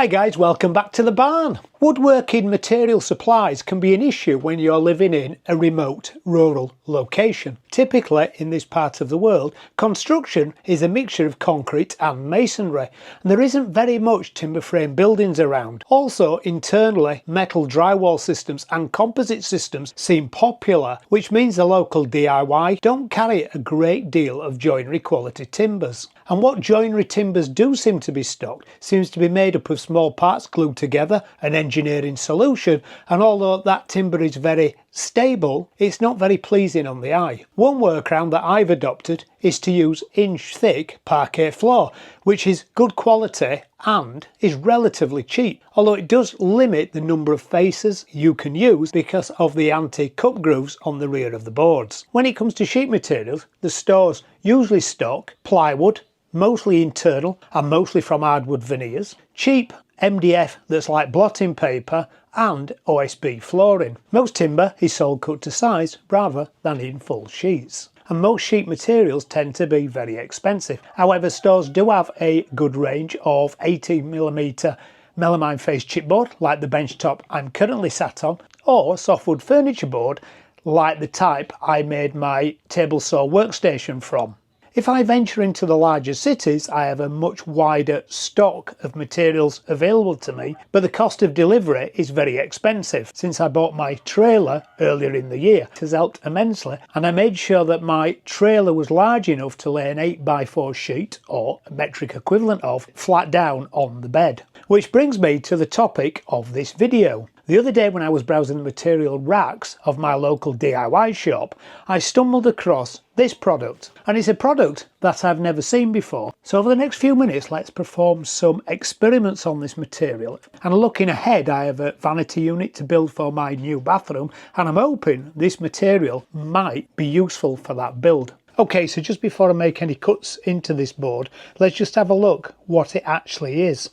Hi guys, welcome back to the barn. Woodworking material supplies can be an issue when you're living in a remote rural location. Typically in this part of the world, construction is a mixture of concrete and masonry, and there isn't very much timber frame buildings around. Also, internally, metal drywall systems and composite systems seem popular, which means the local DIY don't carry a great deal of joinery quality timbers. And what joinery timbers do seem to be stocked seems to be made up of small parts glued together, an engineering solution, and although that timber is very stable, it's not very pleasing on the eye. One workaround that I've adopted is to use inch-thick parquet floor, which is good quality and is relatively cheap, although it does limit the number of faces you can use because of the anti-cup grooves on the rear of the boards. When it comes to sheet materials, the stores usually stock plywood, mostly internal and mostly from hardwood veneers, cheap MDF that's like blotting paper, and OSB flooring. Most timber is sold cut to size rather than in full sheets. And most sheet materials tend to be very expensive. However, stores do have a good range of 18mm melamine face chipboard like the bench top I'm currently sat on, or softwood furniture board like the type I made my table saw workstation from. If I venture into the larger cities, I have a much wider stock of materials available to me, but the cost of delivery is very expensive. Since I bought my trailer earlier in the year, it has helped immensely, and I made sure that my trailer was large enough to lay an 8x4 sheet, or a metric equivalent of, flat down on the bed. Which brings me to the topic of this video. The other day when I was browsing the material racks of my local DIY shop, I stumbled across this product, and it's a product that I've never seen before. So over the next few minutes, let's perform some experiments on this material. And looking ahead, I have a vanity unit to build for my new bathroom, and I'm hoping this material might be useful for that build. Okay, so just before I make any cuts into this board, let's just have a look what it actually is.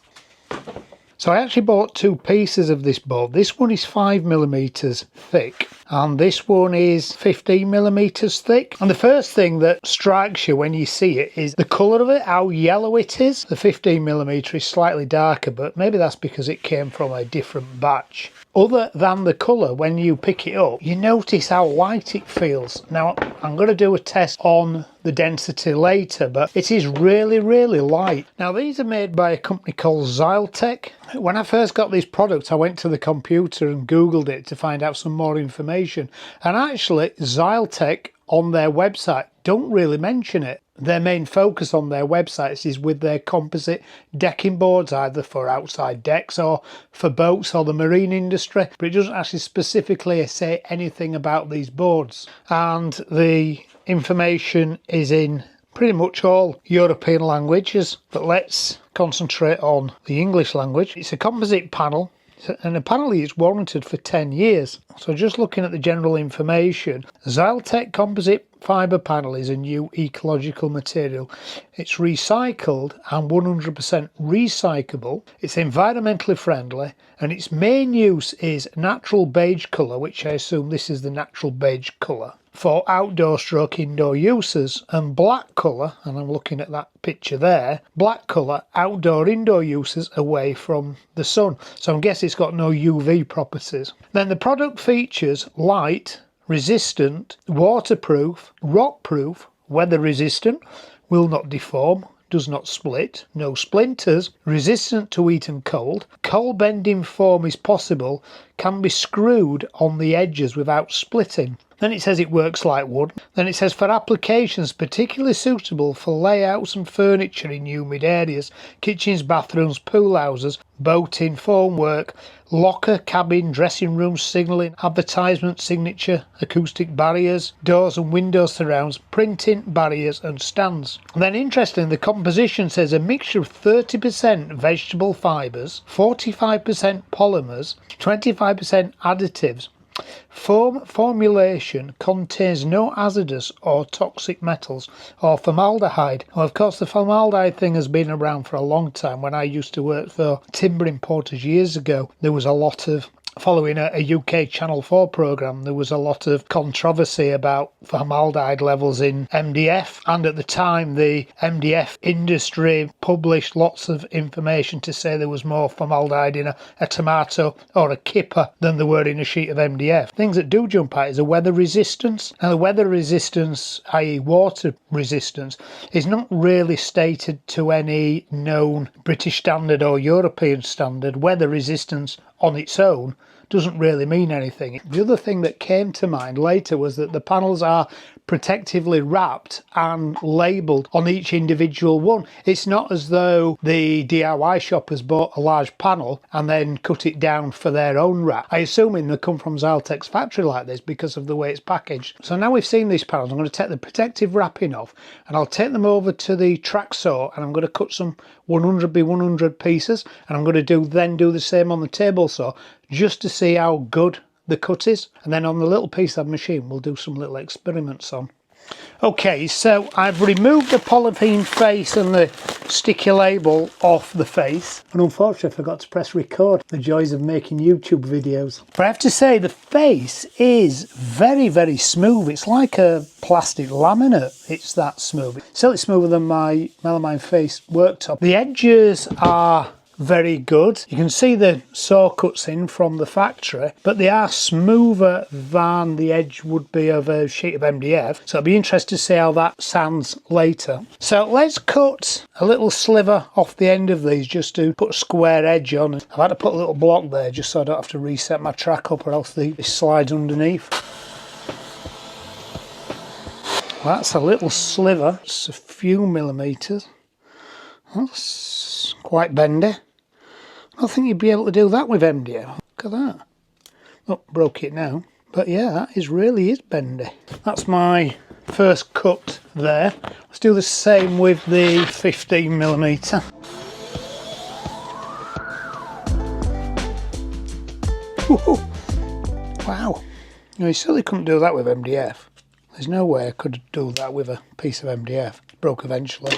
So I actually bought two pieces of this board. This one is 5mm thick and this one is 15mm thick. And the first thing that strikes you when you see it is the colour of it, how yellow it is. The 15mm is slightly darker, but maybe that's because it came from a different batch. Other than the colour, when you pick it up, you notice how light it feels. Now, I'm going to do a test on the density later, but it is really, really light. Now, these are made by a company called Xyltech. When I first got this product, I went to the computer and Googled it to find out some more information. And actually, Xyltech on their website don't really mention it. Their main focus on their websites is with their composite decking boards, either for outside decks or for boats or the marine industry, but it doesn't actually specifically say anything about these boards. And the information is in pretty much all European languages, but let's concentrate on the English language. It's a composite panel, and apparently it's warranted for 10 years. So just looking at the general information, Xyltech Composite fibre panel is a new ecological material. It's recycled and 100% recyclable. It's environmentally friendly, and its main use is natural beige colour, which I assume this is the natural beige colour, for outdoor stroke indoor uses, and black colour, and I'm looking at that picture there, black colour outdoor indoor uses away from the sun. So I'm guessing it's got no UV properties. Then the product features light, resistant, waterproof, rockproof, weather resistant, will not deform, does not split, no splinters, resistant to heat and cold, cold bending form is possible, can be screwed on the edges without splitting. Then it says it works like wood. Then it says for applications particularly suitable for layouts and furniture in humid areas, kitchens, bathrooms, pool houses, boating, formwork, locker, cabin, dressing room, signalling, advertisement, signature, acoustic barriers, doors and window surrounds, printing, barriers and stands. And then interestingly, the composition says a mixture of 30% vegetable fibres, 45% polymers, 25% additives. Foam formulation contains no hazardous or toxic metals or formaldehyde. Well, of course, the formaldehyde thing has been around for a long time. When I used to work for timber importers years ago, there was a lot of following a UK Channel 4 programme, there was a lot of controversy about formaldehyde levels in MDF, and at the time the MDF industry published lots of information to say there was more formaldehyde in a tomato or a kipper than there were in a sheet of MDF. Things that do jump out is the weather resistance. Now the weather resistance, i.e. water resistance, is not really stated to any known British standard or European standard. Weather resistance on its own doesn't really mean anything. The other thing that came to mind later was that the panels are protectively wrapped and labelled on each individual one. It's not as though the DIY shop has bought a large panel and then cut it down for their own wrap. I assume they come from Xyltech's factory like this because of the way it's packaged. So now we've seen these panels, I'm going to take the protective wrapping off and I'll take them over to the track saw and I'm going to cut some 100 by 100 pieces, and I'm going to do the same on the table saw just to see how good the cut is, and then on the little piece of machine we'll do some little experiments on. Okay, so I've removed the polythene face and the sticky label off the face, and unfortunately I forgot to press record. The joys of making YouTube videos. But I have to say the face is very, very smooth. It's like a plastic laminate. It's that smooth. It's certainly smoother than my melamine face worktop. The edges are very good. You can see the saw cuts in from the factory, but they are smoother than the edge would be of a sheet of MDF, so I'll be interested to see how that sounds later. So let's cut a little sliver off the end of these just to put a square edge on. I've had to put a little block there just so I don't have to reset my track up or else this slides underneath. Well, that's a little sliver, it's a few millimetres. That's quite bendy. I don't think you'd be able to do that with MDF. Look at that. Oh, broke it now. But yeah, that really is bendy. That's my first cut there. Let's do the same with the 15mm. Wow. No, you certainly couldn't do that with MDF. There's no way I could do that with a piece of MDF. It broke eventually.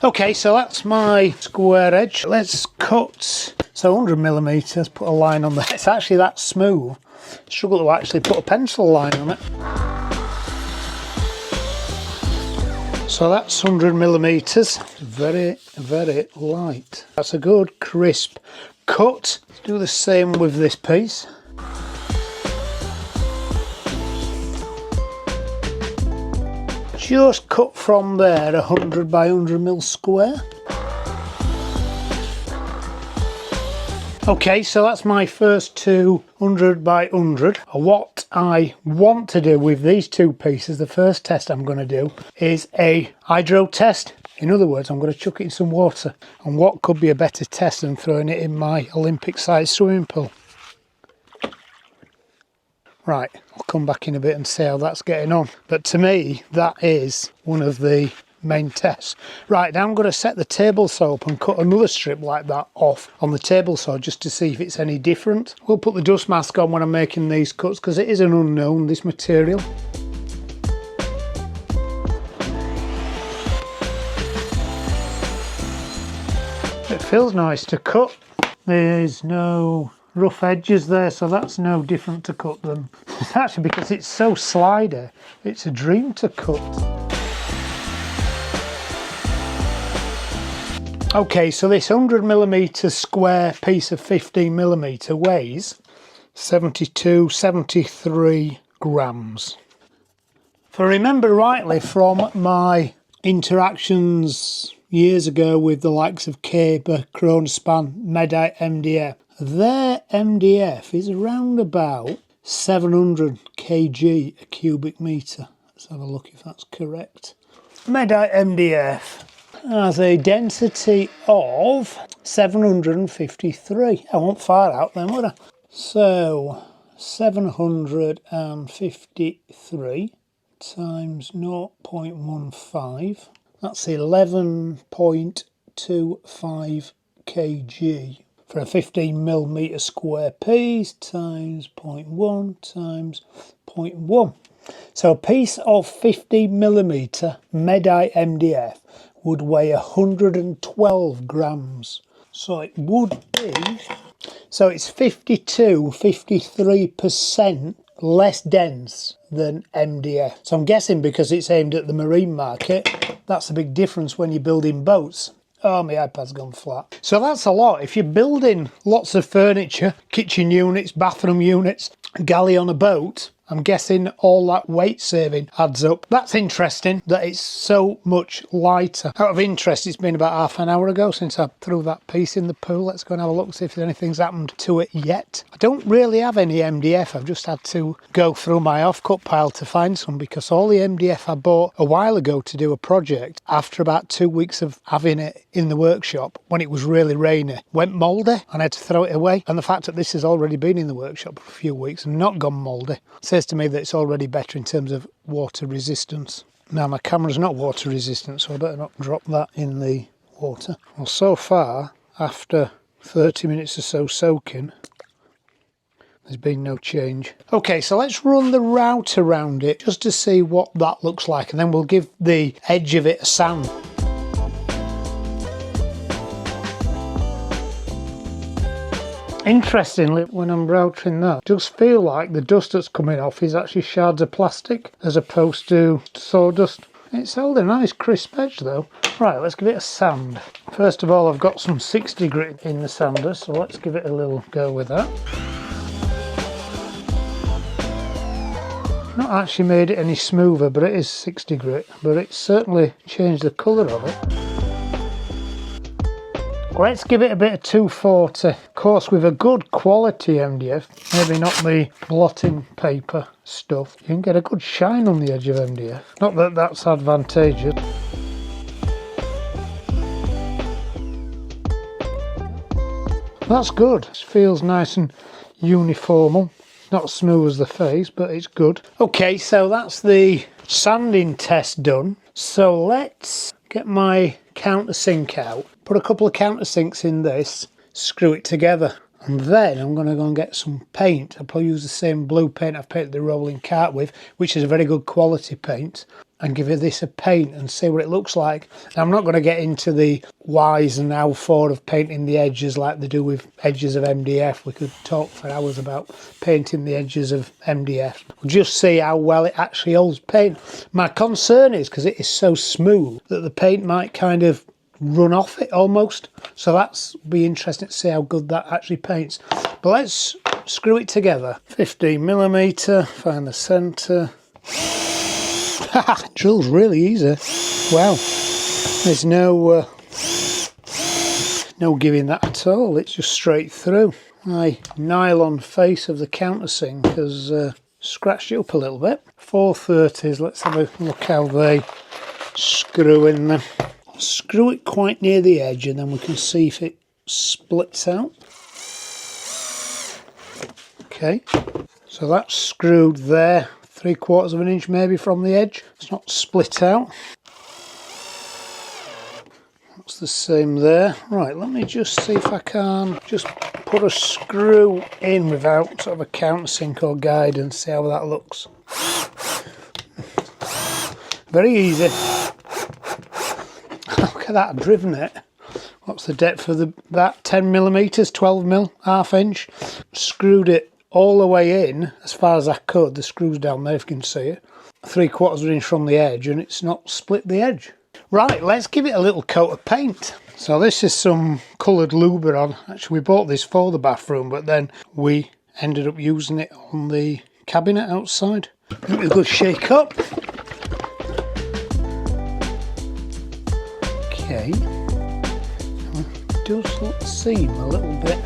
Okay, so that's my square edge. Let's cut, so 100mm, put a line on there. It's actually that smooth. Struggle to actually put a pencil line on it. So that's 100mm. Very, very light. That's a good crisp cut. Let's do the same with this piece. Just cut from there 100 by 100mm square. Okay, so that's my first 200 by 100. What I want to do with these two pieces, the first test I'm going to do is a hydro test. In other words, I'm going to chuck it in some water. And what could be a better test than throwing it in my Olympic-sized swimming pool? Right, I'll come back in a bit and see how that's getting on. But to me, that is one of the main tests. Right, now I'm going to set the table saw up and cut another strip like that off on the table saw just to see if it's any different. We'll put the dust mask on when I'm making these cuts because it is an unknown, this material. It feels nice to cut. There's no rough edges there, so that's no different to cut them. Actually, because it's so slider, it's a dream to cut. Okay, so this 100mm square piece of 15mm weighs 73 grams. If I remember rightly from my interactions years ago with the likes of Caber, Kronospan, Medite MDF, their MDF is around about 700 kg a cubic metre. Let's have a look if that's correct. Medite MDF has a density of 753. I won't far out then, would I? So 753 times 0.15. That's 11.25 kg. For a 15mm square piece times 0.1 times 0.1. So a piece of 15mm Medite MDF would weigh 112 grams. So it would be, so it's 53% less dense than MDF. So I'm guessing because it's aimed at the marine market, that's a big difference when you're building boats. Oh, my iPad's gone flat. So that's a lot. If you're building lots of furniture, kitchen units, bathroom units, galley on a boat, I'm guessing all that weight saving adds up. That's interesting that it's so much lighter. Out of interest, it's been about half an hour ago since I threw that piece in the pool. Let's go and have a look, see if anything's happened to it yet. I don't really have any MDF. I've just had to go through my offcut pile to find some, because all the MDF I bought a while ago to do a project, after about 2 weeks of having it in the workshop, when it was really rainy, went mouldy and I had to throw it away. And the fact that this has already been in the workshop for a few weeks and not gone mouldy says to me that it's already better in terms of water resistance. Now my camera's not water resistant, so I better not drop that in the water. Well, so far, after 30 minutes or so soaking, there's been no change. Okay, so let's run the route around it just to see what that looks like, and then we'll give the edge of it a sand. Interestingly, when I'm routing that, it does feel like the dust that's coming off is actually shards of plastic as opposed to sawdust. It's held a nice crisp edge though. Right, let's give it a sand. First of all, I've got some 60 grit in the sander, so let's give it a little go with that. Not actually made it any smoother, but it is 60 grit, but it's certainly changed the colour of it. Let's give it a bit of 240. Of course, with a good quality MDF, maybe not the blotting paper stuff, you can get a good shine on the edge of MDF. Not that that's advantageous. That's good. It feels nice and uniform. Not as smooth as the face, but it's good. Okay, so that's the sanding test done. So let's get my countersink out, put a couple of countersinks in this, screw it together, and then I'm going to go and get some paint. I'll probably use the same blue paint I've painted the rolling cart with, which is a very good quality paint, and give it this a paint and see what it looks like. Now, I'm not going to get into the whys and how for of painting the edges like they do with edges of MDF. We could talk for hours about painting the edges of MDF. We'll just see how well it actually holds paint. My concern is, because it is so smooth, that the paint might kind of run off it almost. So that's be interesting to see how good that actually paints. But let's screw it together. 15mm, find the centre. Drill's really easy. Wow, there's no giving that at all. It's just straight through. My nylon face of the countersink has scratched it up a little bit. 430s. Let's have a look how they screw in them. Screw it quite near the edge, and then we can see if it splits out. Okay, so that's screwed there. 3/4 of an inch maybe from the edge. It's not split out. That's the same there. Right, let me just see if I can just put a screw in without sort of a countersink or guide and see how that looks. Very easy. Look at that, I've driven it. What's the depth of that? 10mm, 12mm, ½ inch. Screwed it all the way in as far as I could. The screw's down there if you can see it. 3/4 of an inch from the edge, and it's not split the edge. Right, let's give it a little coat of paint. So this is some coloured Luberon. Actually, we bought this for the bathroom, but then we ended up using it on the cabinet outside. Give it a good shake up. Okay. It does seem a little bit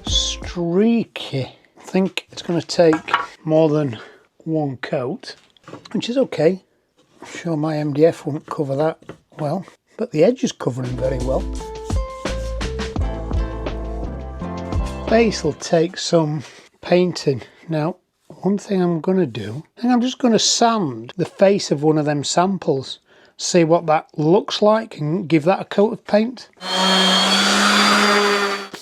streaky. I think it's going to take more than one coat, which is okay. I'm sure my MDF won't cover that well, but the edge is covering very well. Base will take some painting. Now, one thing I'm going to do, I think I'm just going to sand the face of one of them samples, see what that looks like, and give that a coat of paint.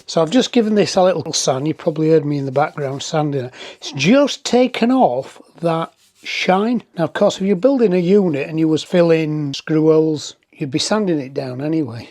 So I've just given this a little sand. You probably heard me in the background sanding it. It's just taken off that shine. Now, of course, if you're building a unit and you was filling screw holes, you'd be sanding it down anyway.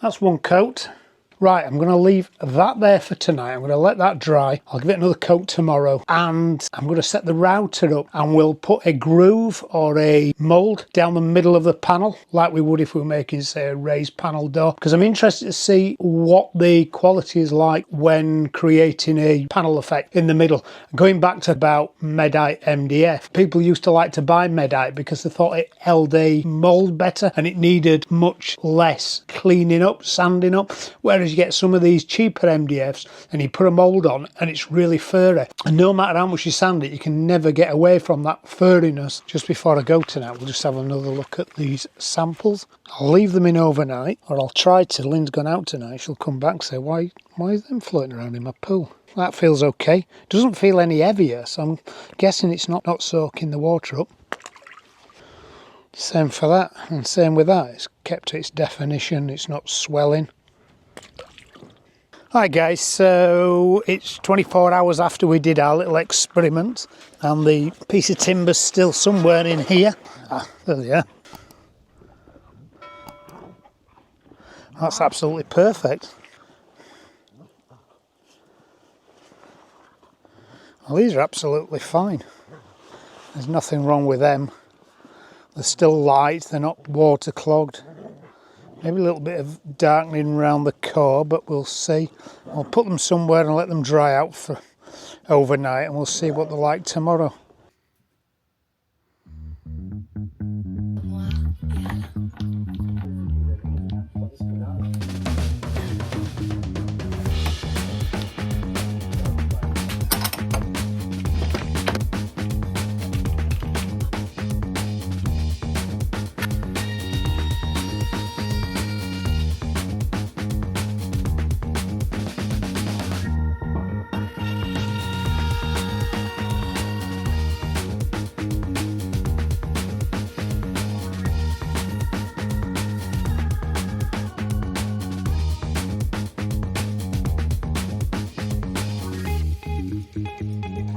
That's one coat. Right, I'm going to leave that there for tonight. I'm going to let that dry. I'll give it another coat tomorrow, and I'm going to set the router up, and we'll put a groove or a mould down the middle of the panel like we would if we were making, say, a raised panel door, because I'm interested to see what the quality is like when creating a panel effect in the middle. Going back to about Medite MDF, people used to like to buy Medite because they thought it held a mould better and it needed much less cleaning up, sanding up, whereas you get some of these cheaper MDFs and you put a mould on and it's really furry, and no matter how much you sand it, you can never get away from that furriness. Just before I go tonight, we'll just have another look at these samples. I'll leave them in overnight, or I'll try to. Lynn's gone out tonight, she'll come back and say, why is them floating around in my pool? That feels okay. Doesn't feel any heavier, so I'm guessing it's not soaking the water up. Same for that, and same with that. It's kept its definition, it's not swelling. Hi guys, so it's 24 hours after we did our little experiment, and the piece of timber's still somewhere in here. There they are. That's absolutely perfect. Well, these are absolutely fine. There's nothing wrong with them. They're still light, they're not water clogged. Maybe a little bit of darkening around the core, but we'll see. I'll put them somewhere and let them dry out for overnight, and we'll see what they're like tomorrow.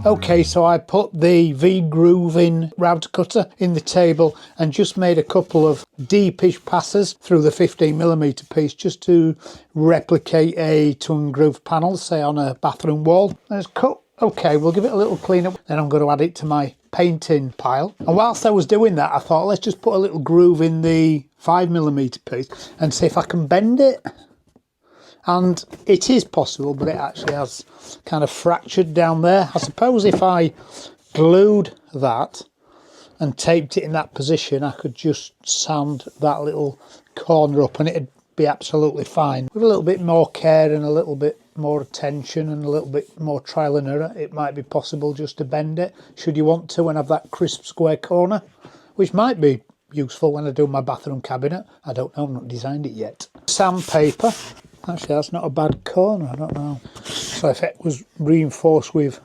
Okay, so I put the V-grooving router cutter in the table and just made a couple of deepish passes through the 15mm piece just to replicate a tongue groove panel, say on a bathroom wall. Let's cut. Okay, we'll give it a little clean up, then I'm going to add it to my painting pile. And whilst I was doing that, I thought, let's just put a little groove in the 5mm piece and see if I can bend it. And it is possible, but it actually has kind of fractured down there. I suppose if I glued that and taped it in that position, I could just sand that little corner up and it'd be absolutely fine. With a little bit more care and a little bit more attention and a little bit more trial and error, it might be possible just to bend it, should you want to, and have that crisp square corner, which might be useful when I do my bathroom cabinet. I don't know, I've not designed it yet. Sandpaper. Actually, that's not a bad corner, I don't know. So if it was reinforced with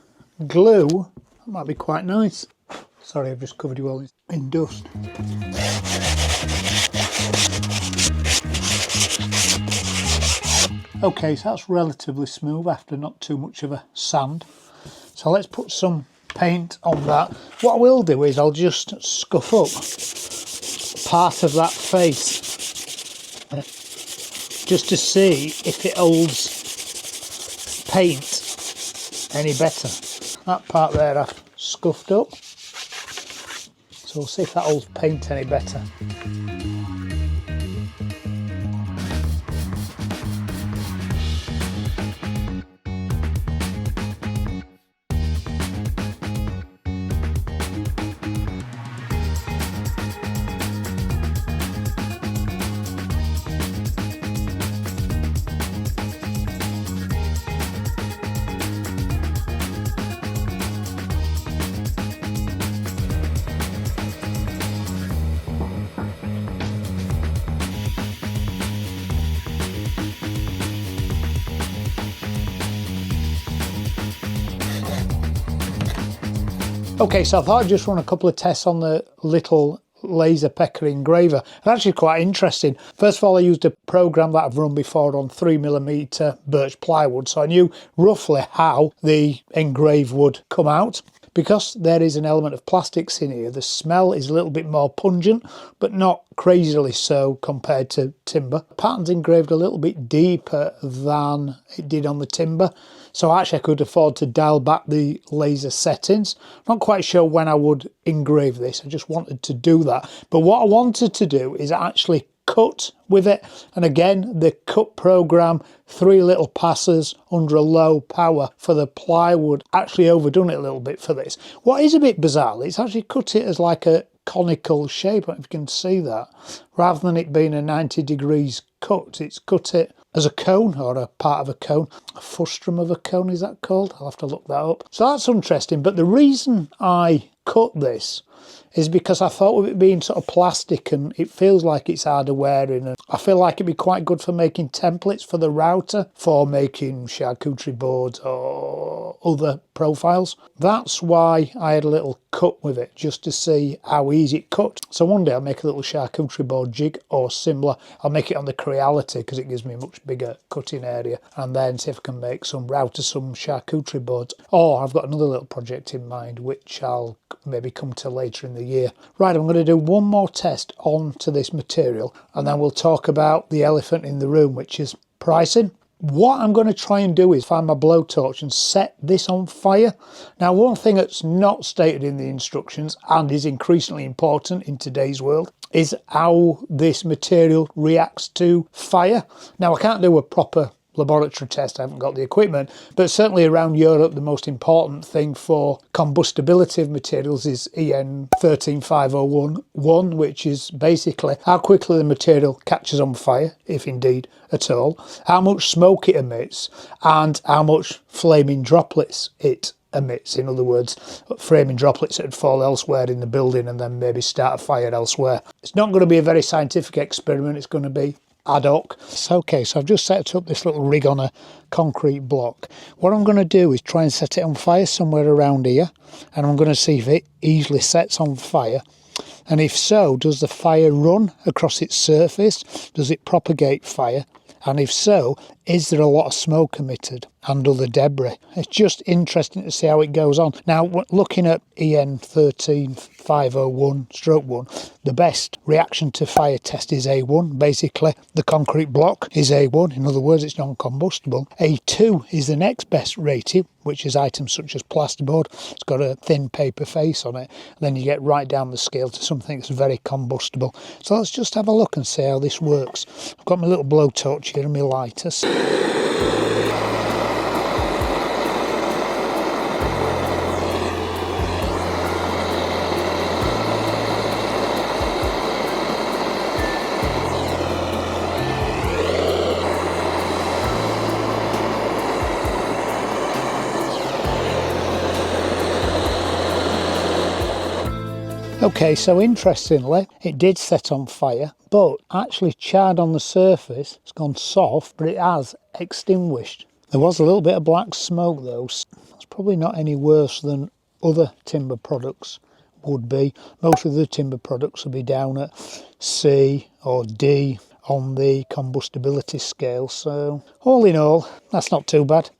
glue, that might be quite nice. Sorry, I've just covered you all in dust. Okay, so that's relatively smooth after not too much of a sand. So let's put some paint on that. What I will do is I'll just scuff up part of that face just to see if it holds paint any better. That part there I've scuffed up, so we'll see if that holds paint any better. Okay, so I thought I'd just run a couple of tests on the little Laserpecker engraver. It's actually quite interesting. First of all, I used a program that I've run before on 3mm birch plywood, so I knew roughly how the engrave would come out. Because there is an element of plastics in here, the smell is a little bit more pungent, but not crazily so compared to timber. The pattern's engraved a little bit deeper than it did on the timber, so actually I could afford to dial back the laser settings. Not quite sure when I would engrave this, I just wanted to do that. But what I wanted to do is actually cut with it, and again the cut program, 3 little passes under a low power for the plywood, actually overdone it a little bit for this. What is a bit bizarre, it's actually cut it as like a conical shape, if you can see that, rather than it being a 90 degrees cut. It's cut it as a cone, or a part of a cone, a frustrum of a cone is that called? I'll have to look that up. So that's interesting, but the reason I cut this is because I thought with it being sort of plastic and it feels like it's harder wearing, and I feel like it'd be quite good for making templates for the router, for making charcuterie boards or other profiles. That's why I had a little cut with it, just to see how easy it cut. So one day I'll make a little charcuterie board jig or similar. I'll make it on the Creality because it gives me a much bigger cutting area, and then see if I can make some routers, some charcuterie boards. Or I've got another little project in mind which I'll maybe come to later in the year. Right, I'm going to do one more test onto this material, and then we'll talk about the elephant in the room, which is pricing. What I'm going to try and do is find my blowtorch and set this on fire. Now, one thing that's not stated in the instructions and is increasingly important in today's world is how this material reacts to fire. Now, I can't do a proper laboratory test, I haven't got the equipment, but certainly around Europe the most important thing for combustibility of materials is EN 13501, which is basically how quickly the material catches on fire, if indeed at all, how much smoke it emits, and how much flaming droplets it emits. In other words, flaming droplets that would fall elsewhere in the building and then maybe start a fire elsewhere. It's not going to be a very scientific experiment, it's going to be ad hoc. Okay, so I've just set up this little rig on a concrete block. What I'm going to do is try and set it on fire somewhere around here, and I'm going to see if it easily sets on fire, and if so, does the fire run across its surface? Does it propagate fire? And if so, is there a lot of smoke emitted and other debris? It's just interesting to see how it goes on. Now, looking at EN 13501-1, the best reaction to fire test is A1. Basically, the concrete block is A1. In other words, it's non-combustible. A2 is the next best rated, which is items such as plasterboard. It's got a thin paper face on it. And then you get right down the scale to something that's very combustible. So let's just have a look and see how this works. I've got my little blowtorch here and my lighters. Okay, so interestingly, it did set on fire, but actually charred on the surface. It's gone soft, but it has extinguished. There was a little bit of black smoke though. That's probably not any worse than other timber products would be. Most of the timber products will be down at C or D on the combustibility scale, so all in all, that's not too bad.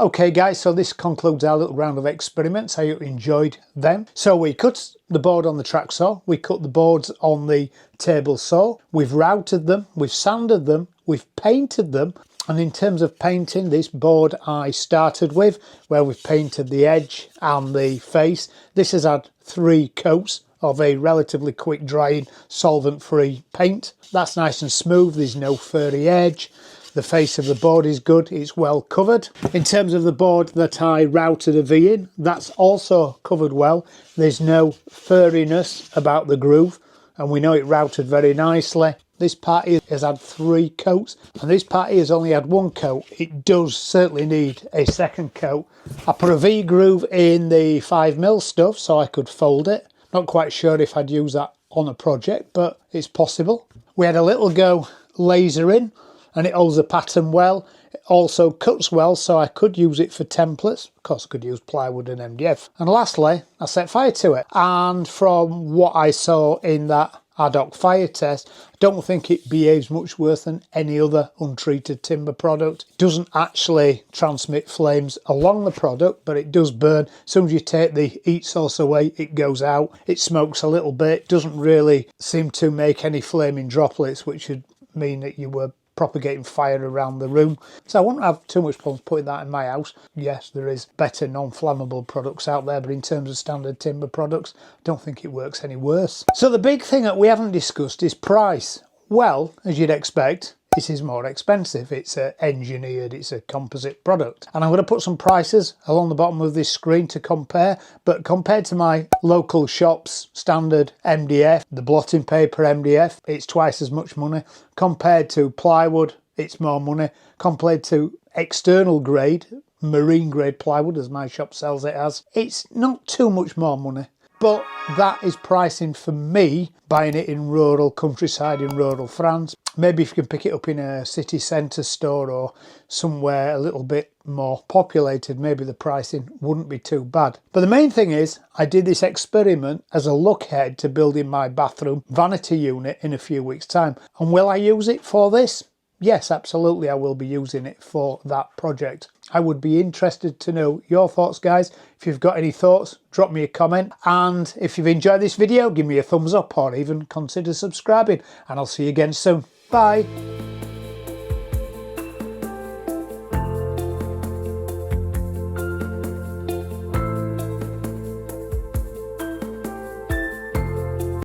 Okay guys, so this concludes our little round of experiments. I hope you enjoyed them. So we cut the board on the track saw, we cut the boards on the table saw, we've routed them, we've sanded them, we've painted them. And in terms of painting, this board I started with, where we've painted the edge and the face, this has had 3 coats of a relatively quick drying solvent-free paint. That's nice and smooth, there's no furry edge. The face of the board is good, it's well covered. In terms of the board that I routed a V in, that's also covered well. There's no furriness about the groove, and we know it routed very nicely. This part here has had 3 coats, and this part here has only had 1 coat. It does certainly need a second coat. I put a V groove in the 5mm stuff so I could fold it. Not quite sure if I'd use that on a project, but it's possible. We had a little go lasering, and it holds the pattern well. It also cuts well, so I could use it for templates. Of course, I could use plywood and MDF. And lastly, I set fire to it. And from what I saw in that ad hoc fire test, I don't think it behaves much worse than any other untreated timber product. It doesn't actually transmit flames along the product, but it does burn. As soon as you take the heat source away, it goes out. It smokes a little bit, doesn't really seem to make any flaming droplets, which would mean that you were propagating fire around the room. So I wouldn't have too much problems putting that in my house. Yes, there is better non-flammable products out there, but in terms of standard timber products, I don't think it works any worse. So the big thing that we haven't discussed is price. Well, as you'd expect, this is more expensive. It's engineered, it's a composite product. And I'm going to put some prices along the bottom of this screen to compare, but compared to my local shop's standard MDF, the blotting paper MDF, it's twice as much money. Compared to plywood, it's more money. Compared to external grade, marine grade plywood, as my shop sells it as, it's not too much more money. But that is pricing for me, buying it in rural countryside in rural France. Maybe if you can pick it up in a city centre store or somewhere a little bit more populated, maybe the pricing wouldn't be too bad. But the main thing is, I did this experiment as a look ahead to building my bathroom vanity unit in a few weeks' time. And will I use it for this? Yes, absolutely, I will be using it for that project. I would be interested to know your thoughts, guys. If you've got any thoughts, drop me a comment. And if you've enjoyed this video, give me a thumbs up or even consider subscribing. And I'll see you again soon. Bye.